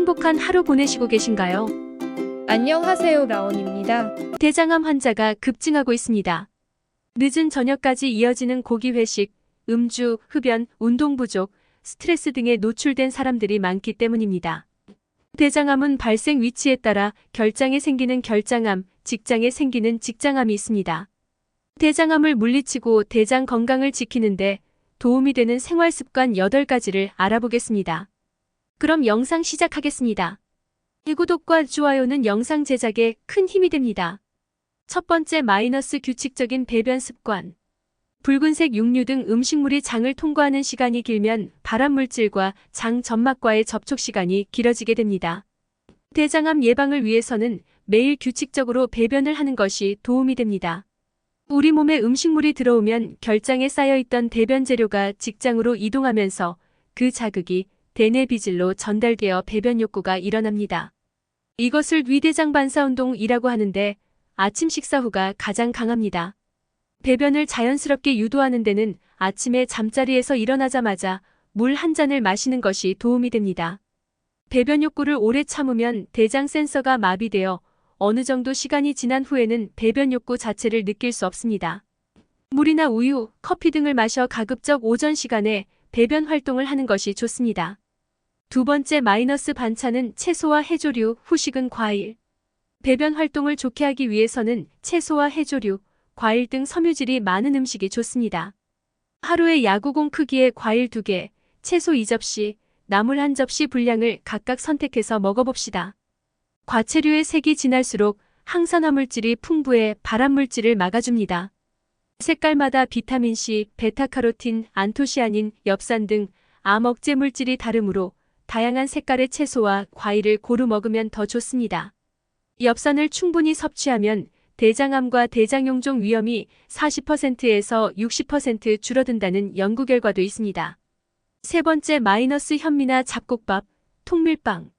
행복한 하루 보내시고 계신가요? 안녕하세요, 라온입니다. 대장암 환자가 급증하고 있습니다. 늦은 저녁까지 이어지는 고기 회식, 음주, 흡연, 운동 부족, 스트레스 등에 노출된 사람들이 많기 때문입니다. 대장암은 발생 위치에 따라 결장에 생기는 결장암, 직장에 생기는 직장암이 있습니다. 대장암을 물리치고 대장 건강을 지키는데 도움이 되는 생활습관 8가지를 알아보겠습니다. 그럼 영상 시작하겠습니다. 구독과 좋아요는 영상 제작에 큰 힘이 됩니다. 첫 번째 규칙적인 배변 습관. 붉은색 육류 등 음식물이 장을 통과하는 시간이 길면 발암물질과 장 점막과의 접촉 시간이 길어지게 됩니다. 대장암 예방을 위해서는 매일 규칙적으로 배변을 하는 것이 도움이 됩니다. 우리 몸에 음식물이 들어오면 결장에 쌓여있던 대변 재료가 직장으로 이동하면서 그 자극이 대뇌 비질로 전달되어 배변 욕구가 일어납니다. 이것을 위대장 반사운동이라고 하는데 아침 식사 후가 가장 강합니다. 배변을 자연스럽게 유도하는 데는 아침에 잠자리에서 일어나자마자 물 한 잔을 마시는 것이 도움이 됩니다. 배변 욕구를 오래 참으면 대장 센서가 마비되어 어느 정도 시간이 지난 후에는 배변 욕구 자체를 느낄 수 없습니다. 물이나 우유, 커피 등을 마셔 가급적 오전 시간에 배변 활동을 하는 것이 좋습니다. 두 번째 반차는 채소와 해조류, 후식은 과일. 배변 활동을 좋게 하기 위해서는 채소와 해조류, 과일 등 섬유질이 많은 음식이 좋습니다. 하루에 야구공 크기의 과일 2개, 채소 2접시, 나물 1접시 분량을 각각 선택해서 먹어봅시다. 과채류의 색이 진할수록 항산화물질이 풍부해 발암물질을 막아줍니다. 색깔마다 비타민C, 베타카로틴, 안토시아닌, 엽산 등 암 억제 물질이 다르므로 다양한 색깔의 채소와 과일을 고루 먹으면 더 좋습니다. 엽산을 충분히 섭취하면 대장암과 대장용종 위험이 40%에서 60% 줄어든다는 연구 결과도 있습니다. 세 번째 현미나 잡곡밥, 통밀빵.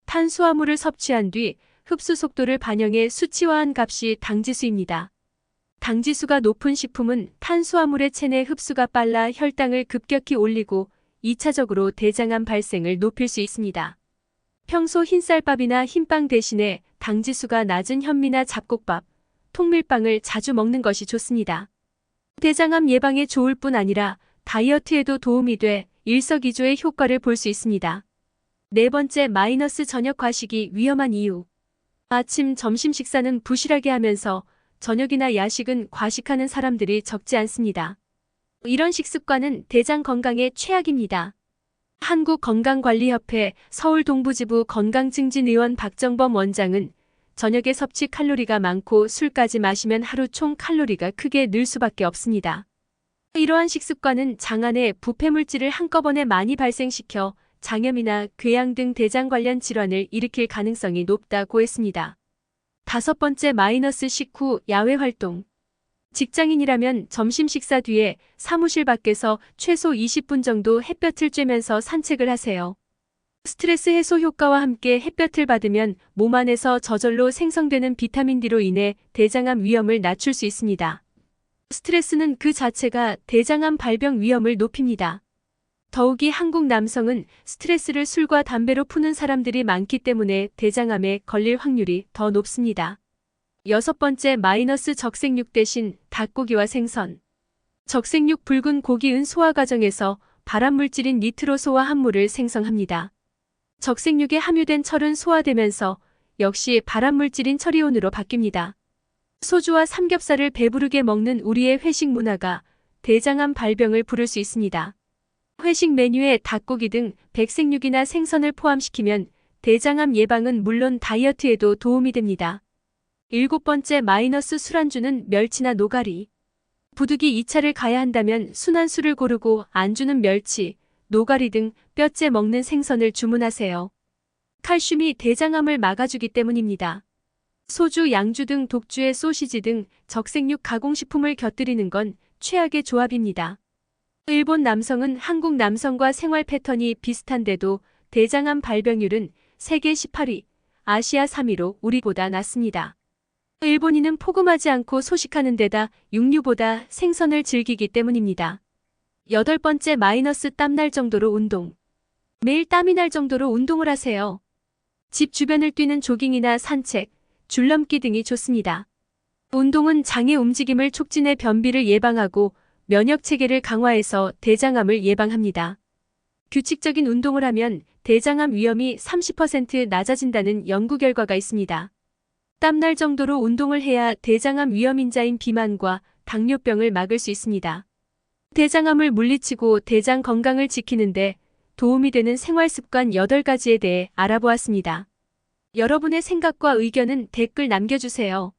탄수화물을 섭취한 뒤 흡수 속도를 반영해 수치화한 값이 당지수입니다. 당지수가 높은 식품은 탄수화물의 체내 흡수가 빨라 혈당을 급격히 올리고 2차적으로 대장암 발생을 높일 수 있습니다. 평소 흰쌀밥이나 흰빵 대신에 당지수가 낮은 현미나 잡곡밥, 통밀빵을 자주 먹는 것이 좋습니다. 대장암 예방에 좋을 뿐 아니라 다이어트에도 도움이 돼 일석이조의 효과를 볼 수 있습니다. 네 번째 저녁 과식이 위험한 이유. 아침, 점심 식사는 부실하게 하면서 저녁이나 야식은 과식하는 사람들이 적지 않습니다. 이런 식습관은 대장 건강에 최악입니다. 한국건강관리협회 서울동부지부 건강증진의원 박정범 원장은 저녁에 섭취 칼로리가 많고 술까지 마시면 하루 총 칼로리가 크게 늘 수밖에 없습니다. 이러한 식습관은 장 안에 부패물질을 한꺼번에 많이 발생시켜 장염이나 궤양 등 대장 관련 질환을 일으킬 가능성이 높다고 했습니다. 다섯 번째 식후 야외 활동. 직장인이라면 점심 식사 뒤에 사무실 밖에서 최소 20분 정도 햇볕을 쬐면서 산책을 하세요. 스트레스 해소 효과와 함께 햇볕을 받으면 몸 안에서 저절로 생성되는 비타민 D로 인해 대장암 위험을 낮출 수 있습니다. 스트레스는 그 자체가 대장암 발병 위험을 높입니다. 더욱이 한국 남성은 스트레스를 술과 담배로 푸는 사람들이 많기 때문에 대장암에 걸릴 확률이 더 높습니다. 여섯 번째 적색육 대신 닭고기와 생선. 적색육 붉은 고기은 소화 과정에서 발암물질인 니트로소와 함물을 생성합니다. 적색육에 함유된 철은 소화되면서 역시 발암물질인 철이온으로 바뀝니다. 소주와 삼겹살을 배부르게 먹는 우리의 회식 문화가 대장암 발병을 부를 수 있습니다. 회식 메뉴에 닭고기 등 백색육이나 생선을 포함시키면 대장암 예방은 물론 다이어트에도 도움이 됩니다. 일곱 번째 술안주는 멸치나 노가리. 부득이 2차를 가야 한다면 순한 술을 고르고 안주는 멸치, 노가리 등 뼈째 먹는 생선을 주문하세요. 칼슘이 대장암을 막아주기 때문입니다. 소주, 양주 등 독주에 소시지 등 적색육 가공식품을 곁들이는 건 최악의 조합입니다. 일본 남성은 한국 남성과 생활 패턴이 비슷한데도 대장암 발병률은 세계 18위, 아시아 3위로 우리보다 낮습니다. 일본인은 포금하지 않고 소식하는 데다 육류보다 생선을 즐기기 때문입니다. 여덟 번째 땀날 정도로 운동. 매일 땀이 날 정도로 운동을 하세요. 집 주변을 뛰는 조깅이나 산책, 줄넘기 등이 좋습니다. 운동은 장의 움직임을 촉진해 변비를 예방하고 면역 체계를 강화해서 대장암을 예방합니다. 규칙적인 운동을 하면 대장암 위험이 30% 낮아진다는 연구 결과가 있습니다. 땀날 정도로 운동을 해야 대장암 위험인자인 비만과 당뇨병을 막을 수 있습니다. 대장암을 물리치고 대장 건강을 지키는데 도움이 되는 생활습관 8가지에 대해 알아보았습니다. 여러분의 생각과 의견은 댓글 남겨주세요.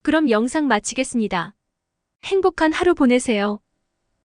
그럼 영상 마치겠습니다. 행복한 하루 보내세요.